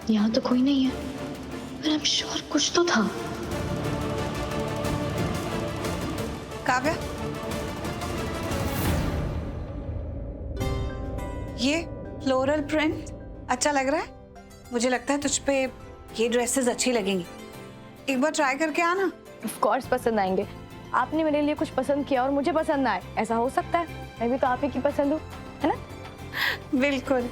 यहाँ तो कोई नहीं है, पर आई एम श्योर कुछ तो था। काव्या, ये फ्लोरल प्रिंट अच्छा लग रहा है। मुझे लगता है तुझ पे ये ड्रेसेस अच्छी लगेंगी। एक बार ट्राई करके आना। ऑफ कोर्स पसंद आएंगे। आपने मेरे लिए कुछ पसंद किया और मुझे पसंद ना आए, ऐसा हो सकता है? मैं भी तो आप ही की पसंद हूँ, है ना? बिल्कुल।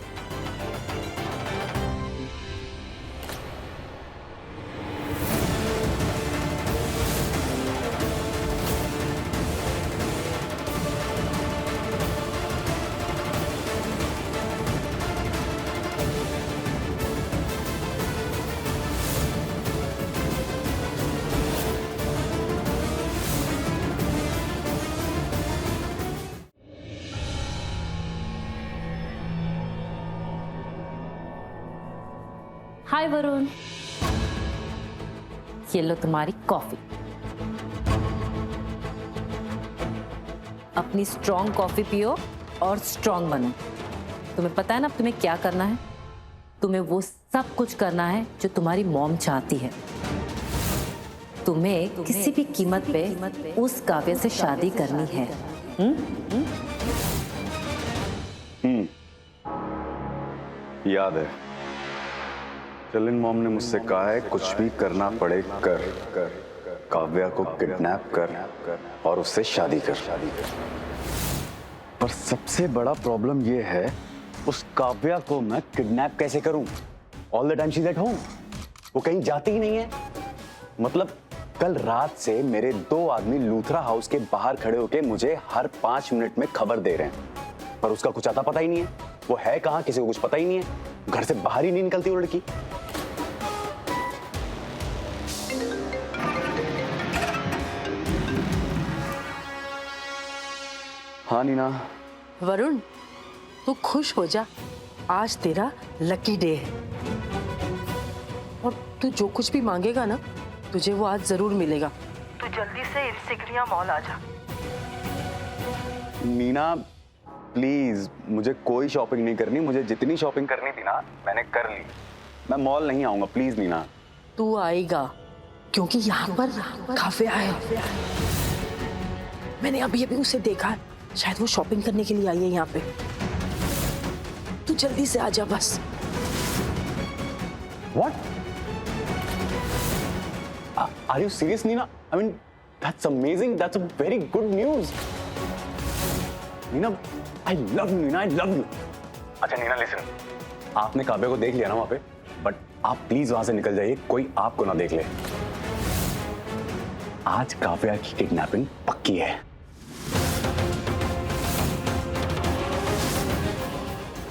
हाय वरुण, ये लो तुम्हारी कॉफी। अपनी स्ट्रॉन्ग कॉफी पियो और स्ट्रॉन्ग बनो। तुम्हें पता है ना तुम्हें क्या करना है? तुम्हें वो सब कुछ करना है जो तुम्हारी मॉम चाहती है। तुम्हें किसी भी कीमत पे उस काव्य से शादी करनी है। याद है, चलिन मॉम ने मुझसे कहा है कुछ भी करना पड़े कर, काव्या को किडनैप कर और उससे शादी कर। पर सबसे बड़ा प्रॉब्लम ये है, उस काव्या को मैं किडनैप कैसे करूं? All the time she is at home, वो कहीं जाती ही नहीं है। मतलब कल रात से मेरे 2 आदमी लूथरा हाउस के बाहर खड़े होके मुझे हर 5 मिनट में खबर दे रहे हैं, पर उसका कुछ आता पता ही नहीं है। वो है कहां किसी को कुछ पता ही नहीं है। घर से बाहर ही नहीं निकलती वो लड़की। हाँ नीना। वरुण, तू खुश हो जा, आज तेरा लकी डे है और तू जो कुछ भी मांगेगा ना, तुझे वो आज जरूर मिलेगा। तू जल्दी से इंसिग्निया मॉल आ जा। नीना प्लीज, मुझे कोई शॉपिंग नहीं करनी। मुझे जितनी शॉपिंग करनी थी ना मैंने कर ली। मैं मॉल नहीं आऊंगा, प्लीज नीना। तू आएगा क्योंकि यहाँ पर काव्या है। मैंने अभी अभी उसे देखा है, शायद वो शॉपिंग करने के लिए आई है यहाँ पे। तू जल्दी से आ जा बस। What? Are you serious, Nina? I mean, that's amazing. That's a very good news. Nina, I love you, Nina. I love you. अच्छा नीना, listen. आपने काव्या को देख लिया ना वहाँ पे, बट आप प्लीज वहां से निकल जाइए, कोई आपको ना देख ले। आज काव्या की किडनैपिंग पक्की है।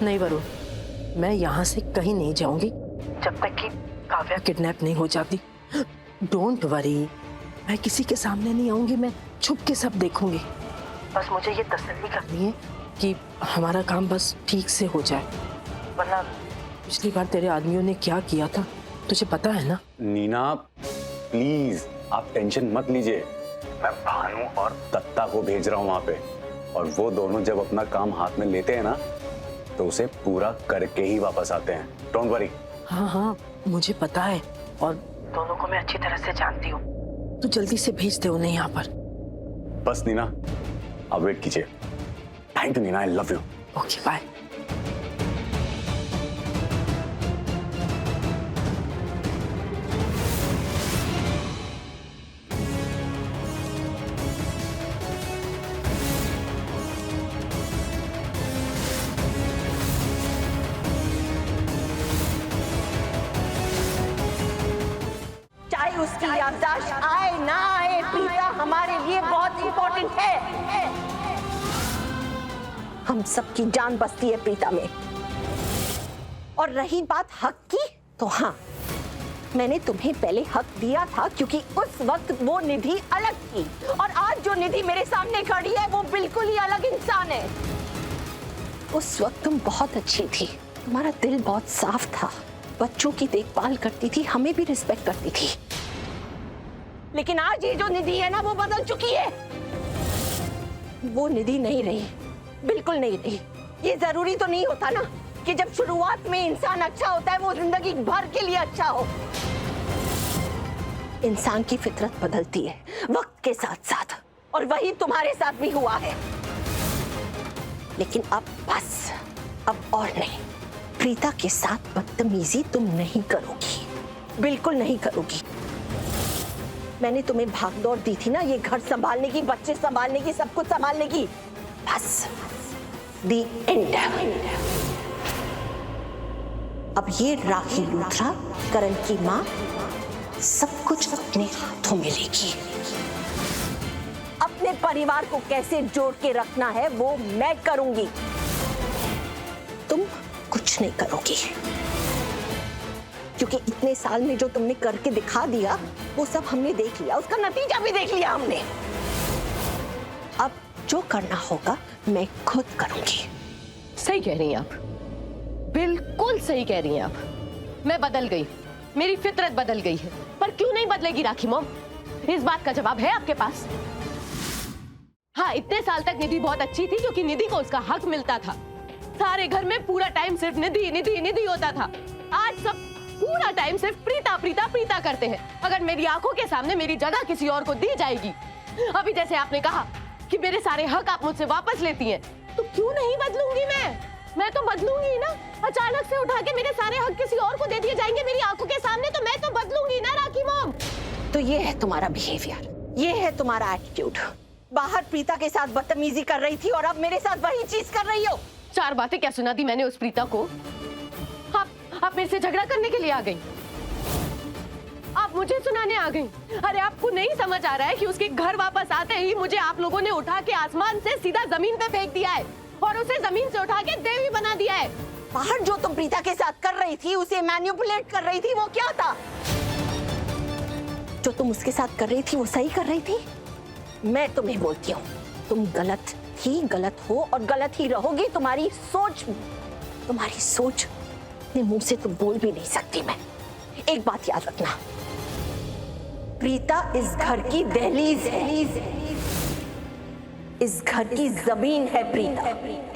नहीं वरुण, मैं यहाँ से कहीं नहीं जाऊंगी जब तक कि काव्या किडनैप नहीं हो जाती। डोंट वरी, मैं किसी के सामने नहीं आऊंगी, मैं छुप के सब देखूंगी। बस मुझे ये तसल्ली करनी है कि हमारा काम बस ठीक से हो जाए, वरना पिछली बार तेरे आदमियों ने क्या किया था तुझे पता है ना। नीना प्लीज आप टेंशन मत लीजिए, मैं भानु और दत्ता को भेज रहा हूँ वहां पे, और वो दोनों जब अपना काम हाथ में लेते हैं ना तो उसे पूरा करके ही वापस आते हैं। Don't worry. हाँ हाँ मुझे पता है, और दोनों को मैं अच्छी तरह से जानती हूँ। तू जल्दी से भेज दे उन्हें यहाँ पर। बस नीना आप वेट कीजिए। Thank you Nina, I love you. Okay bye. उसकी याददाश्त आए ना आए, प्रीता हमारे लिए बहुत इंपॉर्टेंट है। हम सबकी जान बसती है प्रीता में। और रही बात हक की, तो हाँ, मैंने तुम्हें पहले हक दिया था क्योंकि उस वक्त वो निधि अलग थी, और आज जो निधि मेरे सामने खड़ी है वो बिल्कुल ही अलग इंसान है। उस वक्त तुम बहुत अच्छी थी, तुम्हारा दिल बहुत साफ था, बच्चों की देखभाल करती थी, हमें भी रिस्पेक्ट करती थी। लेकिन आज ये जो निधि है ना वो बदल चुकी है। वो निधि नहीं रही, बिल्कुल नहीं रही। ये जरूरी तो नहीं होता ना क्योंकि जब शुरुआत में इंसान अच्छा होता है वो जिंदगी भर के लिए अच्छा हो। इंसान की फितरत बदलती है वक्त के साथ साथ, और वही तुम्हारे साथ भी हुआ है। लेकिन अब बस, अब और नहीं। प्रीता के साथ बदतमीजी तुम नहीं करोगी, बिल्कुल नहीं करोगी। मैंने तुम्हें भागदौड़ दी थी ना, ये घर संभालने की, बच्चे संभालने की, सब कुछ संभालने की। बस दी एंड। अब ये राखी लूथरा, करण की माँ, सब कुछ अपने हाथों में लेगी। अपने परिवार को कैसे जोड़ के रखना है वो मैं करूंगी, तुम कुछ नहीं करोगी। क्योंकि इतने साल में जो तुमने करके दिखा दिया वो सब हमने देख लिया, उसका नतीजा भी देख लिया हमने। अब जो करना होगा मैं खुद करूंगी। सही कह रही हैं आप, बिल्कुल सही कह रही हैं आप। मैं बदल गई, मेरी फितरत बदल गई है, पर क्यों नहीं बदलेगी राखी मॉम? इस बात का जवाब है आपके पास? हाँ, इतने साल तक निधि बहुत अच्छी थी क्योंकि निधि को उसका हक मिलता था। सारे घर में पूरा टाइम सिर्फ निधि निधि निधि होता था। आज सब पूरा टाइम सिर्फ प्रीता प्रीता प्रीता करते हैं। अगर मेरी आंखों के सामने मेरी जगह किसी और को दी जाएगी, अभी जैसे आपने कहा कि मेरे सारे हक आप मुझसे वापस लेती हैं, तो क्यों नहीं बदलूंगी मैं तो बदलूंगी ना। अचानक से उठा के मेरे सारे हक किसी और को दे दिए जाएंगे मेरी आंखों के सामने, तो मैं तो बदलूंगी ना राखी मॉम। तो ये है तुम्हारा बिहेवियर, ये है तुम्हारा एटीट्यूड। बाहर प्रीता के साथ बदतमीजी कर रही थी और अब मेरे साथ वही चीज कर रही हो। 4 बातें क्या सुना दी मैंने उस प्रीता को? आप मेरे से झगड़ा करने के लिए आ गई, आप मुझे सुनाने आ गई। अरे आपको नहीं समझ आ रहा है कि उसके घर वापस आते ही मुझे आप लोगों ने उठा के आसमान से सीधा जमीन पे फेंक दिया है और उसे जमीन से उठा के देवी बना दिया है। बाहर जो तुम प्रीता के साथ कर रही थी, उसे मैनिपुलेट कर रही थी, वो क्या था? जो तुम उसके साथ कर रही थी वो सही कर रही थी? मैं तुम्हें बोलती हूँ, तुम गलत थी, गलत हो और गलत ही रहोगी। तुम्हारी सोच अपने मुंह से तुम बोल भी नहीं सकती। मैं एक बात याद रखना, प्रीता इस घर की दहलीज है, इस घर की जमीन है प्रीता,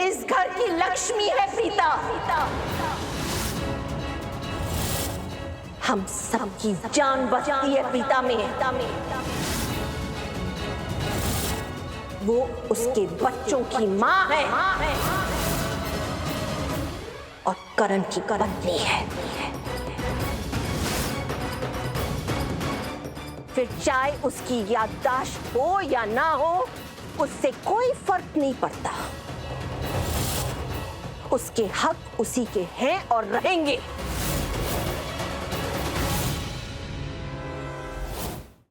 इस घर की लक्ष्मी है प्रीता। हम सबकी जान बचती है प्रीता में। वो उसके बच्चों की माँ है और करण की पत्नी है। फिर चाहे उसकी याददाश्त हो या ना हो, उससे कोई फर्क नहीं पड़ता। उसके हक उसी के हैं और रहेंगे।